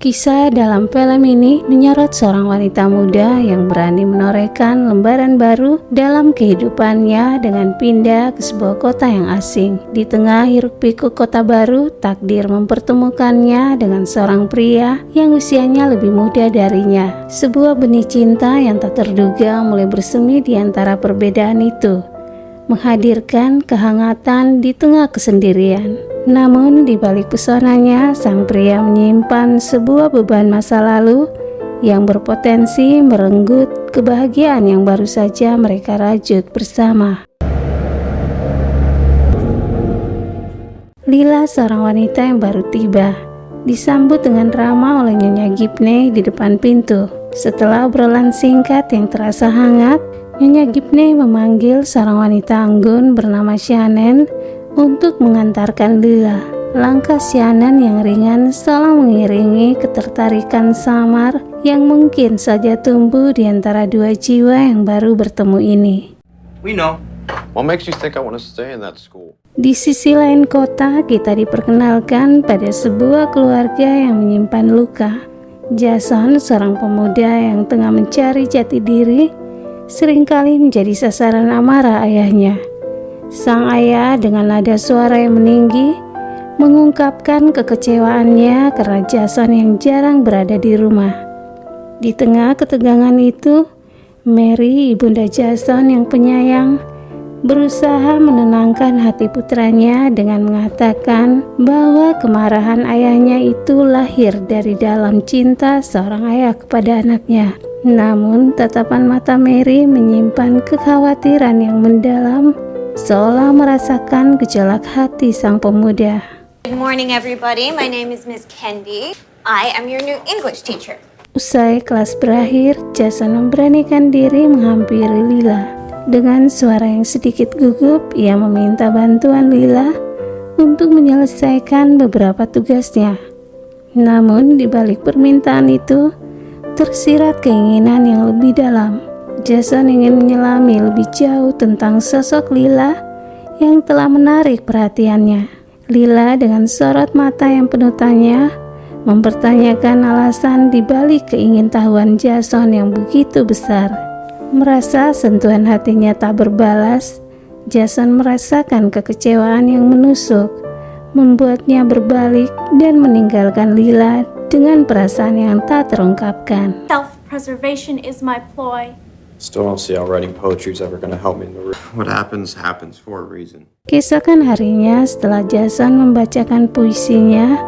Kisah dalam film ini menyorot seorang wanita muda yang berani menorehkan lembaran baru dalam kehidupannya dengan pindah ke sebuah kota yang asing. Di tengah hiruk-pikuk kota baru, takdir mempertemukannya dengan seorang pria yang usianya lebih muda darinya. Sebuah benih cinta yang tak terduga mulai bersemi di antara perbedaan itu, menghadirkan kehangatan di tengah kesendirian. Namun di balik pesonanya, sang pria menyimpan sebuah beban masa lalu yang berpotensi merenggut kebahagiaan yang baru saja mereka rajut bersama. Lila, seorang wanita yang baru tiba, disambut dengan ramah oleh Nyonya Gibney di depan pintu. Setelah obrolan singkat yang terasa hangat, Nyonya Gibney memanggil seorang wanita anggun bernama Shannon untuk mengantarkan Lila. Langkah Shannon yang ringan seolah mengiringi ketertarikan samar yang mungkin saja tumbuh di antara dua jiwa yang baru bertemu ini. We know. What makes you think I want to stay in that school? Di sisi lain kota, kita diperkenalkan pada sebuah keluarga yang menyimpan luka. Jason, seorang pemuda yang tengah mencari jati diri, seringkali menjadi sasaran amarah ayahnya. Sang ayah dengan nada suara yang meninggi mengungkapkan kekecewaannya karena Jason yang jarang berada di rumah. Di tengah ketegangan itu, Mary, ibunda Jason yang penyayang, berusaha menenangkan hati putranya dengan mengatakan bahwa kemarahan ayahnya itu lahir dari dalam cinta seorang ayah kepada anaknya. Namun tatapan mata Mary menyimpan kekhawatiran yang mendalam, seolah merasakan gejolak hati sang pemuda. Good morning everybody, my name is Miss Kendi. I am your new English teacher. Usai kelas berakhir, Jason memberanikan diri menghampiri Lila. Dengan suara yang sedikit gugup, ia meminta bantuan Lila untuk menyelesaikan beberapa tugasnya. Namun di balik permintaan itu, tersirat keinginan yang lebih dalam. Jason ingin menyelami lebih jauh tentang sosok Lila yang telah menarik perhatiannya. Lila dengan sorot mata yang penuh tanya mempertanyakan alasan di balik keingintahuan Jason yang begitu besar. Merasa sentuhan hatinya tak berbalas, Jason merasakan kekecewaan yang menusuk, membuatnya berbalik dan meninggalkan Lila dengan perasaan yang tak terungkapkan. Self-preservation is my ploy. Still don't see how writing poetry is ever going to help me in the room. What happens for a reason. Keesokan harinya, setelah Jason membacakan puisinya,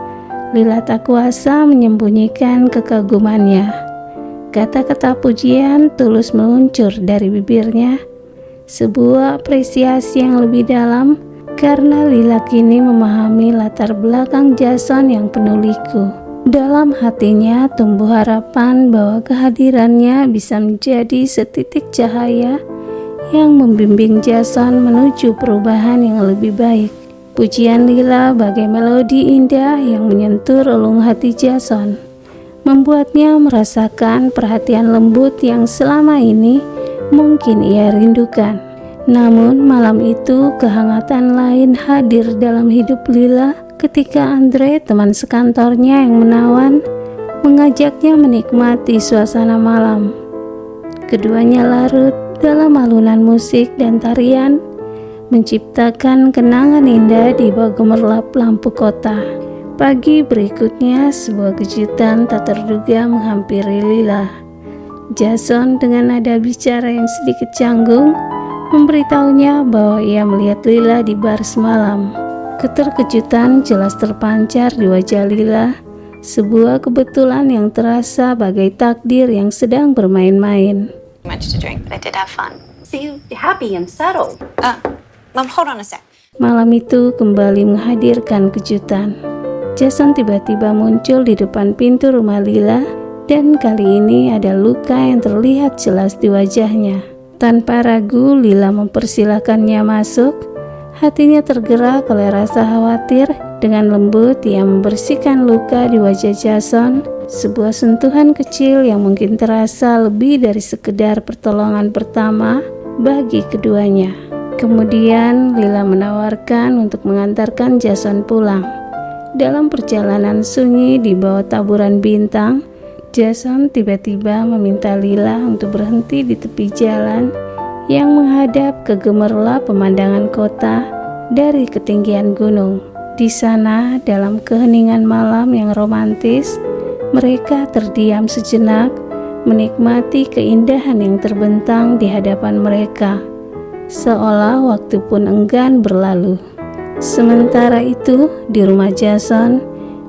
Lila tak kuasa menyembunyikan kekagumannya. Kata-kata pujian tulus meluncur dari bibirnya, sebuah apresiasi yang lebih dalam karena Lila kini memahami latar belakang Jason yang penuh liku. Dalam hatinya tumbuh harapan bahwa kehadirannya bisa menjadi setitik cahaya yang membimbing Jason menuju perubahan yang lebih baik. Pujian Lila bagai melodi indah yang menyentuh relung hati Jason, membuatnya merasakan perhatian lembut yang selama ini mungkin ia rindukan. Namun malam itu kehangatan lain hadir dalam hidup Lila ketika Andre, teman sekantornya yang menawan, mengajaknya menikmati suasana malam. Keduanya larut dalam alunan musik dan tarian, menciptakan kenangan indah di bawah gemerlap lampu kota. Pagi berikutnya, sebuah kejutan tak terduga menghampiri Lila. Jason dengan nada bicara yang sedikit canggung memberitahunya bahwa ia melihat Lila di bar semalam. Keterkejutan jelas terpancar di wajah Lila, sebuah kebetulan yang terasa bagai takdir yang sedang bermain-main. Much to drink, but I did have fun. See you happy and settled. Mom, hold on a sec. Malam itu kembali menghadirkan kejutan. Jason tiba-tiba muncul di depan pintu rumah Lila, dan kali ini ada luka yang terlihat jelas di wajahnya. Tanpa ragu, Lila mempersilahkannya masuk. Hatinya tergerak oleh rasa khawatir. Dengan lembut ia membersihkan luka di wajah Jason, sebuah sentuhan kecil yang mungkin terasa lebih dari sekedar pertolongan pertama bagi keduanya. Kemudian Lila menawarkan untuk mengantarkan Jason pulang. Dalam perjalanan sunyi di bawah taburan bintang, Jason tiba-tiba meminta Lila untuk berhenti di tepi jalan yang menghadap ke gemerlap pemandangan kota dari ketinggian gunung. Di sana, dalam keheningan malam yang romantis, mereka terdiam sejenak, menikmati keindahan yang terbentang di hadapan mereka, seolah waktu pun enggan berlalu. Sementara itu, di rumah Jason,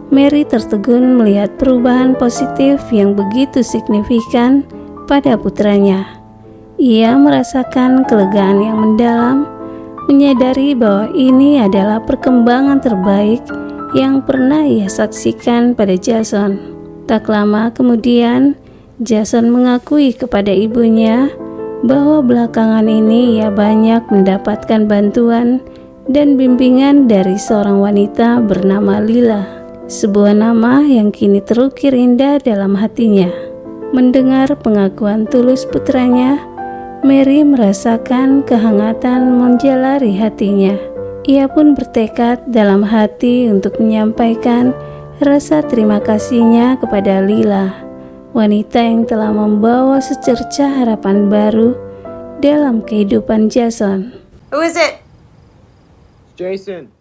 Mary tertegun melihat perubahan positif yang begitu signifikan pada putranya. Ia merasakan kelegaan yang mendalam, menyadari bahwa ini adalah perkembangan terbaik yang pernah ia saksikan pada Jason. Tak lama kemudian, Jason mengakui kepada ibunya bahwa belakangan ini ia banyak mendapatkan bantuan dan bimbingan dari seorang wanita bernama Lila, sebuah nama yang kini terukir indah dalam hatinya. Mendengar pengakuan tulus putranya, Mary merasakan kehangatan menjalari hatinya. Ia pun bertekad dalam hati untuk menyampaikan rasa terima kasihnya kepada Lila, wanita yang telah membawa secercah harapan baru dalam kehidupan Jason. Who is it? Jason.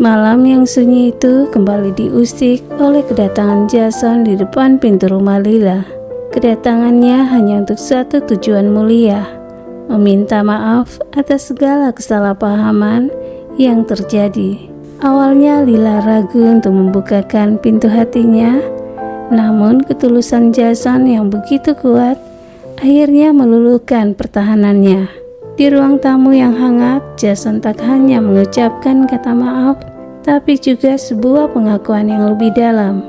Malam yang sunyi itu kembali diusik oleh kedatangan Jason di depan pintu rumah Lila. Kedatangannya hanya untuk satu tujuan mulia, meminta maaf atas segala kesalahpahaman yang terjadi. Awalnya Lila ragu untuk membukakan pintu hatinya, namun ketulusan Jason yang begitu kuat akhirnya meluluhkan pertahanannya. Di ruang tamu yang hangat, Jason tak hanya mengucapkan kata maaf, tapi juga sebuah pengakuan yang lebih dalam.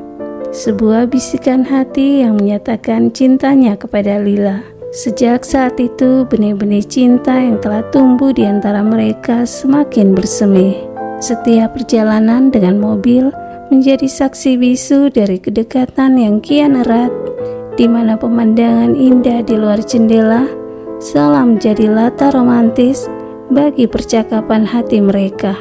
Sebuah bisikan hati yang menyatakan cintanya kepada Lila. Sejak saat itu, benih-benih cinta yang telah tumbuh di antara mereka semakin bersemi. Setiap perjalanan dengan mobil menjadi saksi bisu dari kedekatan yang kian erat, di mana pemandangan indah di luar jendela seolah menjadi latar romantis bagi percakapan hati mereka.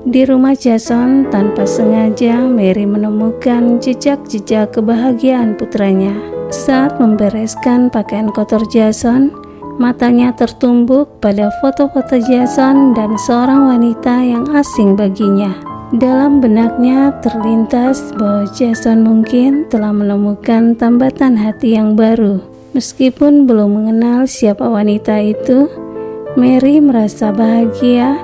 Di rumah Jason, tanpa sengaja Mary menemukan jejak-jejak kebahagiaan putranya. Saat membereskan pakaian kotor Jason, matanya tertumbuk pada foto-foto Jason dan seorang wanita yang asing baginya. Dalam benaknya terlintas bahwa Jason mungkin telah menemukan tambatan hati yang baru. Meskipun belum mengenal siapa wanita itu, Mary merasa bahagia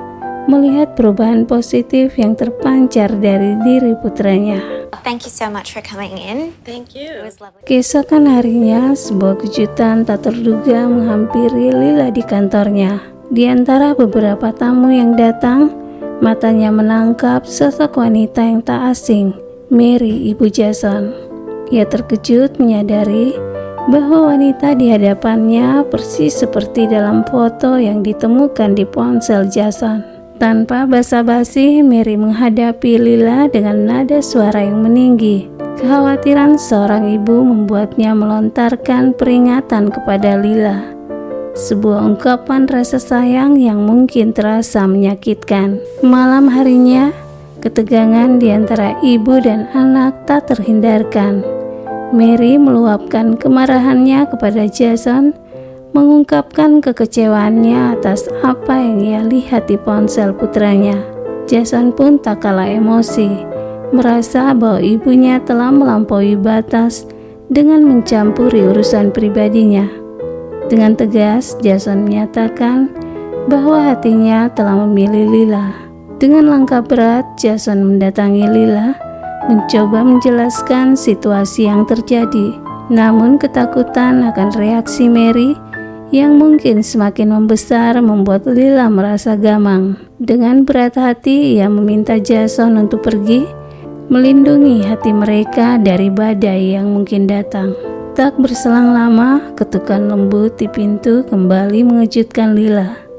melihat perubahan positif yang terpancar dari diri putranya. Thank you so much for coming in. Thank you. It was lovely. Keesokan harinya, sebuah kejutan tak terduga menghampiri Lila di kantornya. Di antara beberapa tamu yang datang, matanya menangkap sosok wanita yang tak asing, Mary, ibu Jason. Ia terkejut menyadari bahwa wanita di hadapannya persis seperti dalam foto yang ditemukan di ponsel Jason. Tanpa basa-basi, Mary menghadapi Lila dengan nada suara yang meninggi. Kekhawatiran seorang ibu membuatnya melontarkan peringatan kepada Lila. Sebuah ungkapan rasa sayang yang mungkin terasa menyakitkan. Malam harinya, ketegangan di antara ibu dan anak tak terhindarkan. Mary meluapkan kemarahannya kepada Jason, mengungkapkan kekecewaannya atas apa yang ia lihat di ponsel putranya. Jason pun tak kalah emosi, merasa bahwa ibunya telah melampaui batas dengan mencampuri urusan pribadinya. Dengan tegas, Jason menyatakan bahwa hatinya telah memilih Lila. Dengan langkah berat, Jason mendatangi Lila, mencoba menjelaskan situasi yang terjadi. Namun ketakutan akan reaksi Mary yang mungkin semakin membesar membuat Lila merasa gamang. Dengan berat hati, ia meminta Jason untuk pergi, melindungi hati mereka dari badai yang mungkin datang. Tak berselang lama, ketukan lembut di pintu kembali mengejutkan Lila.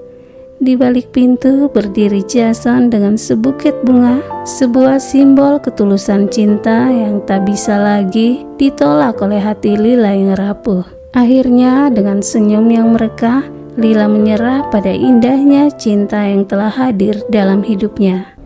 Di balik pintu berdiri Jason dengan sebukit bunga, sebuah simbol ketulusan cinta yang tak bisa lagi ditolak oleh hati Lila yang rapuh. Akhirnya, dengan senyum yang merekah, Lila menyerah pada indahnya cinta yang telah hadir dalam hidupnya.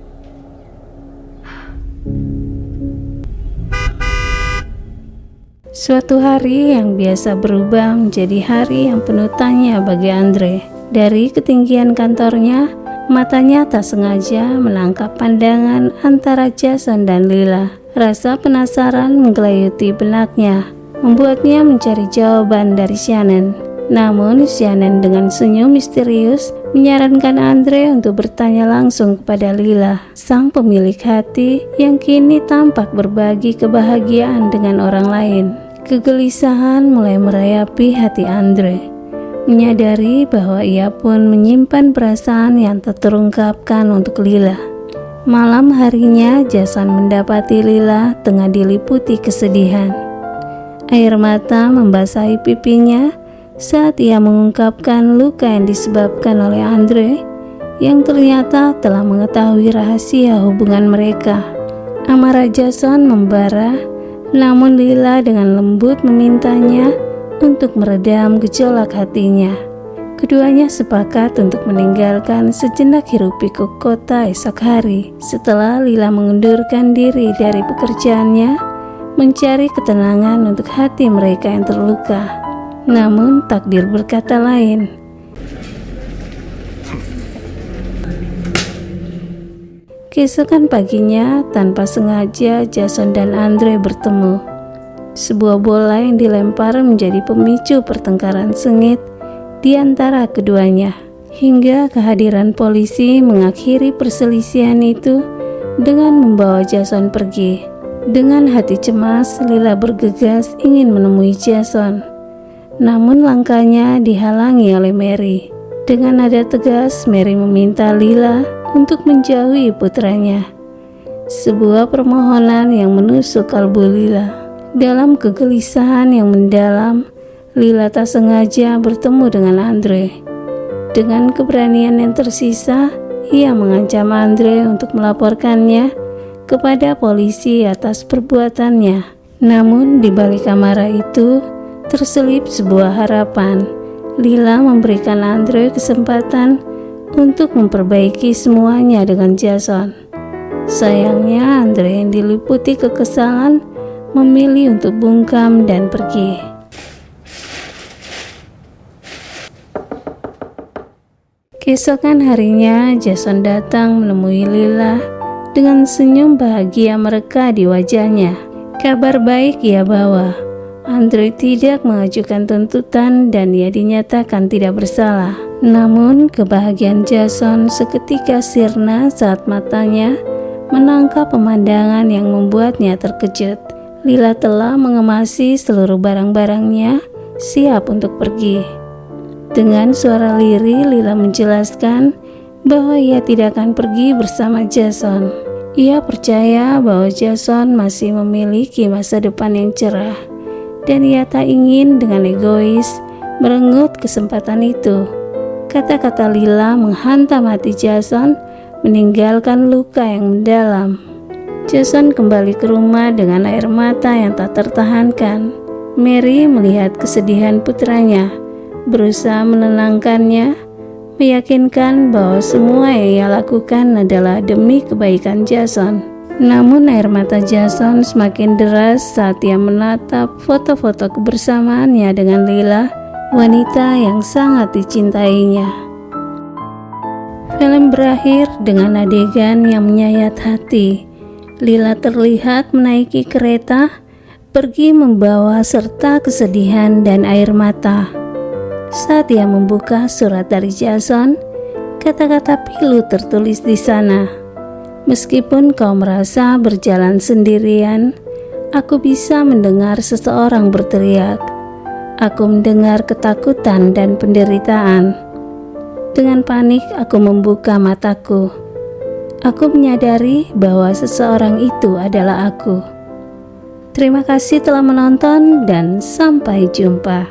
Suatu hari yang biasa berubah menjadi hari yang penuh tanya bagi Andre. Dari ketinggian kantornya, matanya tak sengaja menangkap pandangan antara Jason dan Lila. Rasa penasaran menggelayuti benaknya, membuatnya mencari jawaban dari Shannon. Namun Shannon dengan senyum misterius menyarankan Andre untuk bertanya langsung kepada Lila, sang pemilik hati yang kini tampak berbagi kebahagiaan dengan orang lain. Kegelisahan mulai merayapi hati Andre, menyadari bahwa ia pun menyimpan perasaan yang tak terungkapkan untuk Lila. Malam harinya Jason mendapati Lila tengah diliputi kesedihan. Air mata membasahi pipinya saat ia mengungkapkan luka yang disebabkan oleh Andre yang ternyata telah mengetahui rahasia hubungan mereka. Amarah Jason membara, namun Lila dengan lembut memintanya untuk meredam gejolak hatinya. Keduanya sepakat untuk meninggalkan sejenak hiruk-pikuk kota esok hari. Setelah Lila mengundurkan diri dari pekerjaannya, mencari ketenangan untuk hati mereka yang terluka. Namun takdir berkata lain. Keesokan paginya, tanpa sengaja Jason dan Andre bertemu. Sebuah bola yang dilempar menjadi pemicu pertengkaran sengit di antara keduanya, hingga kehadiran polisi mengakhiri perselisihan itu dengan membawa Jason pergi. Dengan hati cemas, Lila bergegas ingin menemui Jason. Namun langkahnya dihalangi oleh Mary. Dengan nada tegas, Mary meminta Lila untuk menjauhi putranya. Sebuah permohonan yang menusuk kalbu Lila. Dalam kegelisahan yang mendalam, Lila tak sengaja bertemu dengan Andre. Dengan keberanian yang tersisa, ia mengancam Andre untuk melaporkannya kepada polisi atas perbuatannya. Namun di balik amarah itu terselip sebuah harapan. Lila memberikan Andre kesempatan untuk memperbaiki semuanya dengan Jason. Sayangnya Andre yang diliputi kekesalan memilih untuk bungkam dan pergi. Keesokan harinya Jason datang menemui Lila dengan senyum bahagia mereka di wajahnya. Kabar baik ia bawa. Andre tidak mengajukan tuntutan dan ia dinyatakan tidak bersalah. Namun kebahagiaan Jason seketika sirna saat matanya menangkap pemandangan yang membuatnya terkejut. Lila telah mengemasi seluruh barang-barangnya, siap untuk pergi. Dengan suara lirih, Lila menjelaskan bahwa ia tidak akan pergi bersama Jason. Ia percaya bahwa Jason masih memiliki masa depan yang cerah, dan ia tak ingin dengan egois merenggut kesempatan itu. Kata-kata Lila menghantam hati Jason, meninggalkan luka yang mendalam. Jason kembali ke rumah dengan air mata yang tak tertahankan. Mary melihat kesedihan putranya, berusaha menenangkannya, meyakinkan bahwa semua yang ia lakukan adalah demi kebaikan Jason. Namun air mata Jason semakin deras saat ia menatap foto-foto kebersamaannya dengan Lila, wanita yang sangat dicintainya. Film berakhir dengan adegan yang menyayat hati. Lila terlihat menaiki kereta, pergi membawa serta kesedihan dan air mata. Saat ia membuka surat dari Jason, kata-kata pilu tertulis di sana. Meskipun kau merasa berjalan sendirian, aku bisa mendengar seseorang berteriak. Aku mendengar ketakutan dan penderitaan. Dengan panik aku membuka mataku. Aku menyadari bahwa seseorang itu adalah aku. Terima kasih telah menonton dan sampai jumpa.